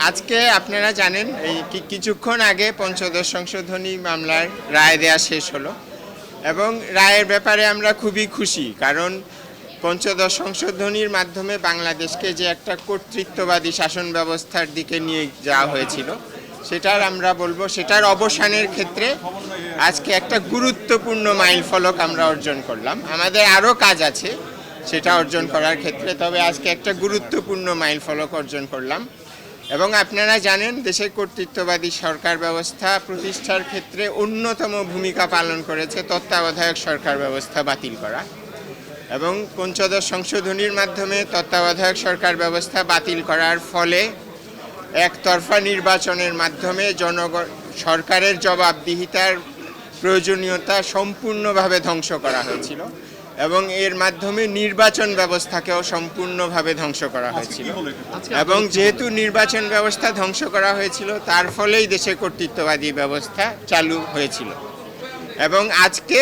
আজকে আপনারা জানেন এই কিছুক্ষণ আগে পঞ্চদশ সংশোধনী মামলার রায় দেয়া শেষ হলো এবং রায়ের ব্যাপারে আমরা খুবই খুশি, কারণ পঞ্চদশ সংশোধনীর মাধ্যমে বাংলাদেশকে যে একটা কর্তৃত্ববাদী শাসন ব্যবস্থার দিকে নিয়ে যাওয়া হয়েছিল সেটার অবসানের ক্ষেত্রে আজকে একটা গুরুত্বপূর্ণ মাইলফলক আমরা অর্জন করলাম। আমাদের আরও কাজ আছে সেটা অর্জন করার ক্ষেত্রে, তবে আজকে একটা গুরুত্বপূর্ণ মাইলফলক অর্জন করলাম। এবং আপনারা জানেন দেশের কর্তৃত্ববাদী সরকার ব্যবস্থা প্রতিষ্ঠার ক্ষেত্রে অন্যতম ভূমিকা পালন করেছে তত্ত্বাবধায়ক সরকার ব্যবস্থা বাতিল করা, এবং পঞ্চদশ সংশোধনীর মাধ্যমে তত্ত্বাবধায়ক সরকার ব্যবস্থা বাতিল করার ফলে একতরফা নির্বাচনের মাধ্যমে সরকারের জবাবদিহিতার প্রয়োজনীয়তা সম্পূর্ণভাবে ধ্বংস করা হয়েছিল এবং এর মাধ্যমে নির্বাচন ব্যবস্থাকেও সম্পূর্ণভাবে ধ্বংস করা হয়েছিল। এবং যেহেতু নির্বাচন ব্যবস্থা ধ্বংস করা হয়েছিল তার ফলেই দেশে কর্তৃত্ববাদী ব্যবস্থা চালু হয়েছিল। এবং আজকে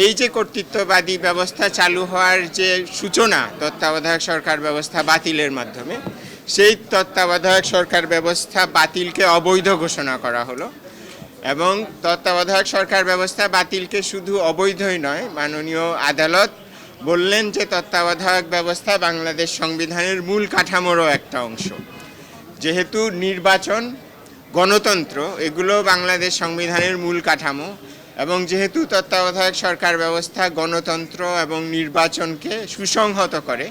এই যে কর্তৃত্ববাদী ব্যবস্থা চালু হওয়ার যে সূচনা তত্ত্বাবধায়ক সরকার ব্যবস্থা বাতিলের মাধ্যমে, সেই তত্ত্বাবধায়ক সরকার ব্যবস্থা বাতিলকে অবৈধ ঘোষণা করা হলো। এবং তত্ত্বাবধায়ক সরকার ব্যবস্থা বাতিলকে শুধু অবৈধই নয়, মাননীয় আদালত বললেন যে তত্ত্বাবধায়ক ব্যবস্থা বাংলাদেশ সংবিধানের মূল কাঠামোরও একটা অংশ। যেহেতু নির্বাচন, গণতন্ত্র এগুলো বাংলাদেশ সংবিধানের মূল কাঠামো, এবং যেহেতু তত্ত্বাবধায়ক সরকার ব্যবস্থা গণতন্ত্র এবং নির্বাচনকে সুসংহত করে,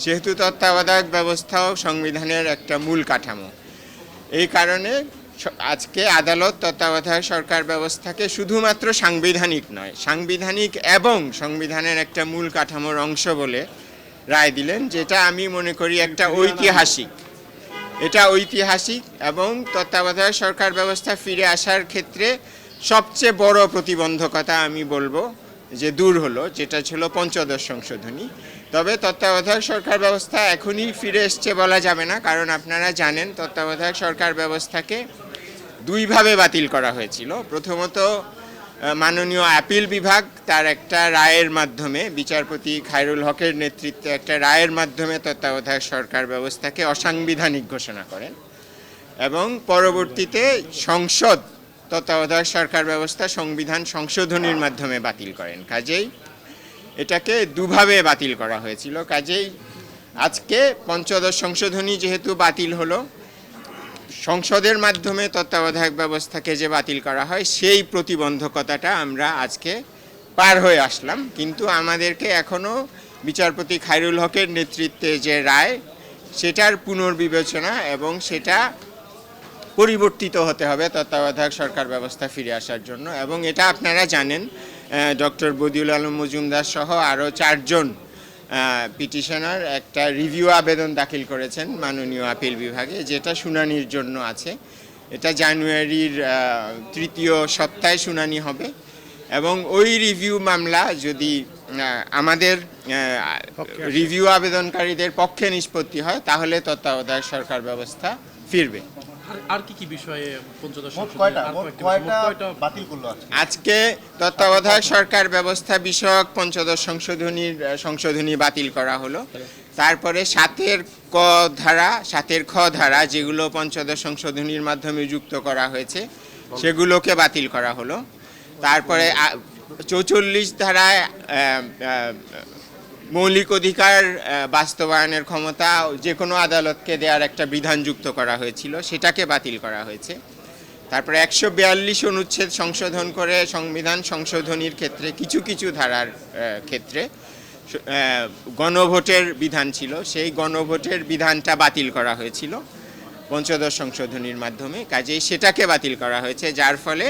সেহেতু তত্ত্বাবধায়ক ব্যবস্থাও সংবিধানের একটা মূল কাঠামো। এই কারণে আজকে আদালত তত্ত্বাবধায়ক সরকার ব্যবস্থাকে শুধুমাত্র সাংবিধানিক নয়, সাংবিধানিক এবং সংবিধানের একটা মূল কাঠামোর অংশ বলে রায় দিলেন, যেটা আমি মনে করি একটা ঐতিহাসিক। এটা ঐতিহাসিক এবং তত্ত্বাবধায়ক সরকার ব্যবস্থা ফিরে আসার ক্ষেত্রে সবচেয়ে বড় প্রতিবন্ধকতা আমি বলবো যে দূর হলো, যেটা ছিল পঞ্চদশ সংশোধনী। তবে তত্ত্বাবধায়ক সরকার ব্যবস্থা এখনই ফিরে এসছে বলা যাবে না, কারণ আপনারা জানেন তত্ত্বাবধায়ক সরকার ব্যবস্থাকে দুইভাবে বাতিল করা হয়েছিল। প্রথমত মাননীয় আপিল বিভাগ তার একটা রায়ের মাধ্যমে, বিচারপতি খায়রুল হকের নেতৃত্বে একটা রায়ের মাধ্যমে তত্ত্বাবধায়ক সরকার ব্যবস্থাকে অসাংবিধানিক ঘোষণা করেন, এবং পরবর্তীতে সংসদ তত্ত্বাবধায়ক সরকার ব্যবস্থা সংবিধান সংশোধনীর মাধ্যমে বাতিল করেন। কাজেই এটাকে দুভাবে বাতিল করা হয়েছিল। কাজেই আজকে পঞ্চদশ সংশোধনী যেহেতু বাতিল হলো, সংসদের মাধ্যমে তত্ত্বাবধায়ক ব্যবস্থাকে যে বাতিল করা হয় সেই প্রতিবন্ধকতাটা আমরা আজকে পার হয়ে আসলাম। কিন্তু আমাদেরকে এখনও বিচারপতি খায়রুল হকের নেতৃত্বে যে রায়, সেটার পুনর্বিবেচনা এবং সেটা পরিবর্তিত হতে হবে তত্ত্বাবধায়ক সরকার ব্যবস্থা ফিরে আসার জন্য। এবং এটা আপনারা জানেন ডক্টর বদিউল আলম মজুমদার সহ আরও 4 জন পিটিশনার একটা রিভিউ আবেদন দাখিল করেছেন মাননীয় আপিল বিভাগে, যেটা শুনানির জন্য আছে। এটা জানুয়ারির 3য় সপ্তাহে শুনানি হবে, এবং ওই রিভিউ মামলা যদি আমাদের রিভিউ আবেদনকারীদের পক্ষে নিষ্পত্তি হয় তাহলে তত্ত্বাবধায়ক সরকার ব্যবস্থা ফিরবে। আর কি বিষয়ে পঞ্চদশ বাতিল করলো আজকে তত্ত্বাবধায়ক সরকার ব্যবস্থা বিষয়ক পঞ্চদশ সংশোধনী বাতিল করা হলো। তারপরে 7-এর খ ধারা যেগুলো পঞ্চদশ সংশোধনীর মাধ্যমে যুক্ত করা হয়েছে সেগুলোকে বাতিল করা হলো। তারপরে 44 ধারায় মৌলিক অধিকার বাস্তবায়নের ক্ষমতা যে কোনো আদালতকে দেওয়ার একটা বিধান যুক্ত করা হয়েছিল, সেটাকে বাতিল করা হয়েছে। তারপরে 142 অনুচ্ছেদ সংশোধন করে সংবিধান সংশোধনীর ক্ষেত্রে কিছু কিছু ধারার ক্ষেত্রে গণভোটের বিধান ছিল, সেই গণভোটের বিধানটা বাতিল করা হয়েছিল পঞ্চদশ সংশোধনীর মাধ্যমে। কাজেই সেটাকে বাতিল করা হয়েছে, যার ফলে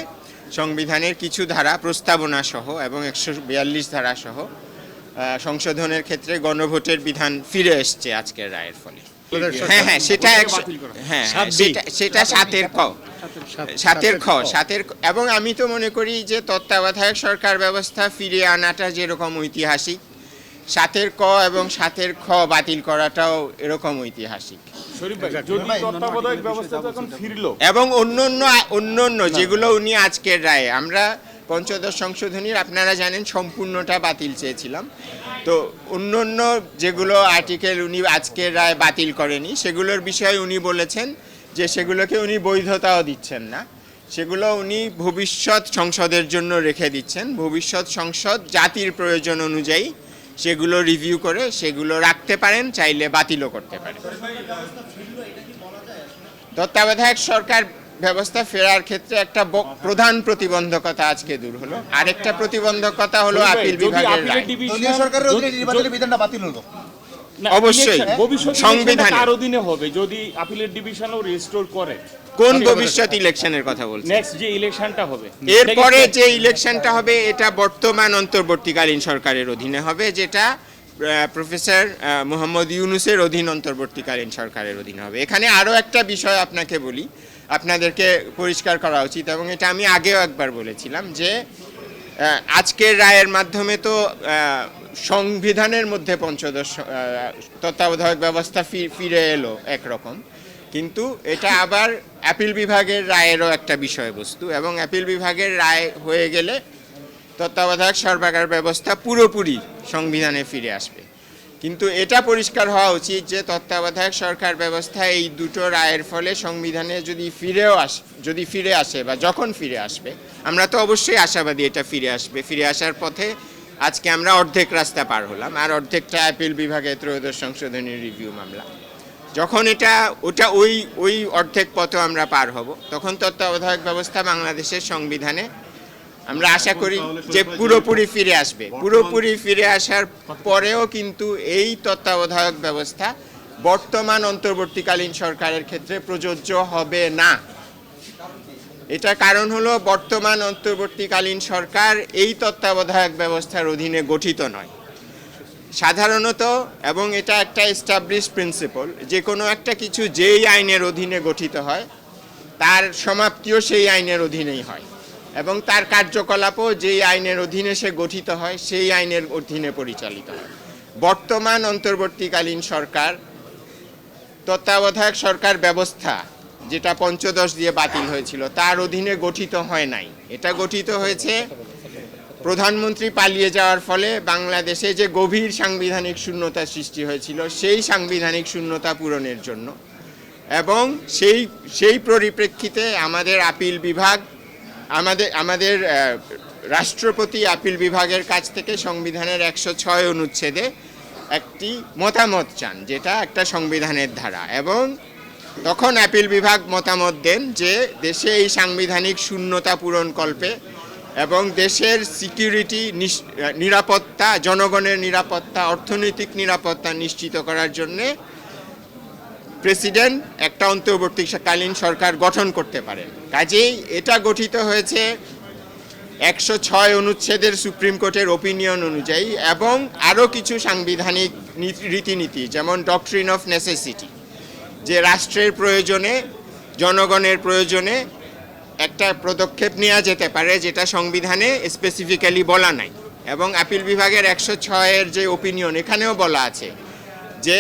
সংবিধানের কিছু ধারা প্রস্তাবনা সহ এবং 142 ধারা সহ সংশোধনের ক্ষেত্রে গণভোটের বিধান ফিরে এসছে আজকের রায়ের ফলে। হ্যাঁ, সেটা 7-এর খ। এবং আমি তো মনে করি যে তত্ত্বাবধায়ক সরকার ব্যবস্থা ফিরিয়ে আনাটা যেরকম ঐতিহাসিক, 7-এর ক এবং 7-এর খ বাতিল করাটাও এরকম ঐতিহাসিক। এবং অন্য যেগুলো উনি আজকের রায়ে, আমরা পঞ্চদশ সংশোধনীর আপনারা জানেন সম্পূর্ণটা বাতিল চেয়েছিলাম, তো অন্য যেগুলো আর্টিকেল উনি আজকের রায় বাতিল করেনি সেগুলোর বিষয়ে উনি বলেছেন যে সেগুলোকে উনি বৈধতাও দিচ্ছেন না, সেগুলো উনি ভবিষ্যৎ সংসদের জন্য রেখে দিচ্ছেন। ভবিষ্যৎ সংসদ জাতির প্রয়োজন অনুযায়ী সেগুলো রিভিউ করে সেগুলো রাখতে পারেন, চাইলে বাতিলও করতে পারেন। তত্ত্বাবধায়ক সরকার ব্যবস্থা ফেরার ক্ষেত্রে একটা প্রধান প্রতিবন্ধকতা আজকে দূর হলো। আরেকটা প্রতিবন্ধকতা হলো আপিল বিভাগের রায়। দলীয় সরকারের অধীনে নির্বাচনের বিধানটা বাতিল হলো। অবশ্যই সংবিধানে কার অধীনে হবে যদি আপিলের ডিভিশনও রেস্টোর করে? কোন ভবিষ্যৎ ইলেকশনের কথা বলছেন? নেক্সট যে ইলেকশনটা হবে, এরপরে যে ইলেকশনটা হবে এটা বর্তমান অন্তর্বর্তীকালীন সরকারের অধীনে হবে, যেটা প্রফেসর মোহাম্মদ ইউনূসের অধীন অন্তর্বর্তীকালীন সরকারের অধীনে হবে। এখানে আরও একটা বিষয় আপনাকে বলি, আপনাদেরকে পরিষ্কার করা উচিত, এবং এটা আমি আগেও একবার বলেছিলাম যে আজকের রায়ের মাধ্যমে তো সংবিধানের মধ্যে পঞ্চদশ তত্ত্বাবধায়ক ব্যবস্থা ফিরে এলো একরকম, কিন্তু এটা আবার আপিল বিভাগের রায়েরও একটা বিষয়বস্তু, এবং আপিল বিভাগের রায় হয়ে গেলে তত্ত্বাবধায়ক সরকার ব্যবস্থা পুরোপুরি সংবিধানে ফিরে আসবে। কিন্তু এটা পরিষ্কার হওয়া উচিত যে তত্ত্বাবধায়ক সরকার ব্যবস্থা এই দুটো রায়ের ফলে সংবিধানে যদি ফিরে আসে বা যখন ফিরে আসবে, আমরা তো অবশ্যই আশাবাদী এটা ফিরে আসবে। ফিরে আসার পথে আজকে আমরা অর্ধেক রাস্তা পার হলাম, আর অর্ধেকটা আপিল বিভাগে ত্রয়োদশ সংশোধনী রিভিউ মামলা। যখন ওটা ওই অর্ধেক পথও আমরা পার হব, তখন তত্ত্বাবধায়ক ব্যবস্থা বাংলাদেশের সংবিধানে আমরা আশা করি যে পুরোপুরি ফিরে আসবে। পুরোপুরি ফিরে আসার পরেও কিন্তু এই তত্ত্বাবধায়ক ব্যবস্থা বর্তমান অন্তর্বর্তীকালীন সরকারের ক্ষেত্রে প্রযোজ্য হবে না। এটা কারণ হলো বর্তমান অন্তর্বর্তীকালীন সরকার এই তত্ত্বাবধায়ক ব্যবস্থার অধীনে গঠিত নয় সাধারণত, এবং এটা একটা এস্টাবলিশ প্রিন্সিপল, যে কোনো একটা কিছু যেই আইনের অধীনে গঠিত হয় তার সমাপ্তিও সেই আইনের অধীনেই হয়, এবং তার কার্যকলাপও যেই আইনের অধীনে সে গঠিত হয় সেই আইনের অধীনে পরিচালিত হয়। বর্তমান অন্তর্বর্তীকালীন সরকার তত্ত্বাবধায়ক সরকার ব্যবস্থা যেটা পঞ্চদশ দিয়ে বাতিল হয়েছিল তার অধীনে গঠিত হয় নাই। এটা গঠিত হয়েছে প্রধানমন্ত্রী পালিয়ে যাওয়ার ফলে বাংলাদেশে যে গভীর সাংবিধানিক শূন্যতা সৃষ্টি হয়েছিল সেই সাংবিধানিক শূন্যতা পূরণের জন্য, এবং সেই পরিপ্রেক্ষিতে আমাদের আপিল বিভাগ আমাদের রাষ্ট্রপতি আপিল বিভাগের কাছ থেকে সংবিধানের 106 অনুচ্ছেদে একটি মতামত চান, যেটা একটা সংবিধানের ধারা, এবং তখন আপিল বিভাগ মতামত দেন যে দেশে এই সাংবিধানিক শূন্যতা পূরণকল্পে এবং দেশের সিকিউরিটি নিরাপত্তা, জনগণের নিরাপত্তা, অর্থনৈতিক নিরাপত্তা নিশ্চিত করার জন্যে প্রেসিডেন্ট একটা অন্তর্বর্তীকালীন সরকার গঠন করতে পারেন। কাজেই এটা গঠিত হয়েছে 106 অনুচ্ছেদের সুপ্রিম কোর্টের ওপিনিয়ন অনুযায়ী, এবং আরও কিছু সাংবিধানিক রীতিনীতি, যেমন ডক্ট্রিন অফ নেসেসিটি, যে রাষ্ট্রের প্রয়োজনে, জনগণের প্রয়োজনে একটা পদক্ষেপ নেওয়া যেতে পারে যেটা সংবিধানে স্পেসিফিক্যালি বলা নাই। এবং আপিল বিভাগের 106-এর যে ওপিনিয়ন, এখানেও বলা আছে যে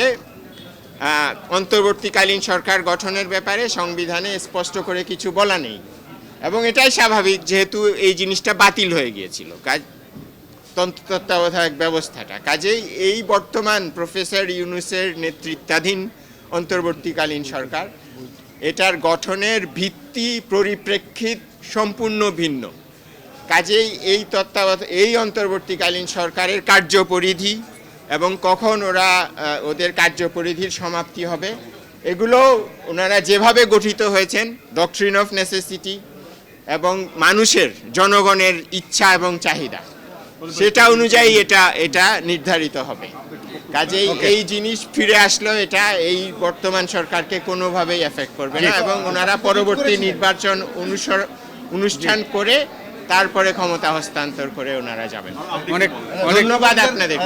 অন্তর্বর্তীকালীন সরকার গঠনের ব্যাপারে সংবিধানে স্পষ্ট করে কিছু বলা নেই, এবং এটাই স্বাভাবিক যেহেতু এই জিনিসটা বাতিল হয়ে গিয়েছিল তত্ত্বাবধায়ক ব্যবস্থাটা। কাজেই এই বর্তমান প্রফেসর ইউনূসের নেতৃত্বাধীন অন্তর্বর্তীকালীন সরকার, এটার গঠনের ভিত্তি পরিপ্রেক্ষিত সম্পূর্ণ ভিন্ন। কাজেই এই অন্তর্বর্তীকালীন সরকারের কার্যপরিধি এবং কখন ওদের কার্যপরিধির সমাপ্তি হবে, এগুলো ওনারা যেভাবে গঠিত হয়েছেন ডক্ট্রিন অফ নেসেসিটি এবং মানুষের, জনগণের ইচ্ছা এবং চাহিদা, সেটা অনুযায়ী এটা নির্ধারিত হবে। কাজেই এই জিনিস ফিরে আসলো, এটা এই বর্তমান সরকারকে কোনোভাবেই এফেক্ট করবে না, এবং ওনারা পরবর্তী নির্বাচন অনুষ্ঠান করে তারপরে ক্ষমতা হস্তান্তর করে ওনারা যাবেন। অনেক ধন্যবাদ আপনাদের।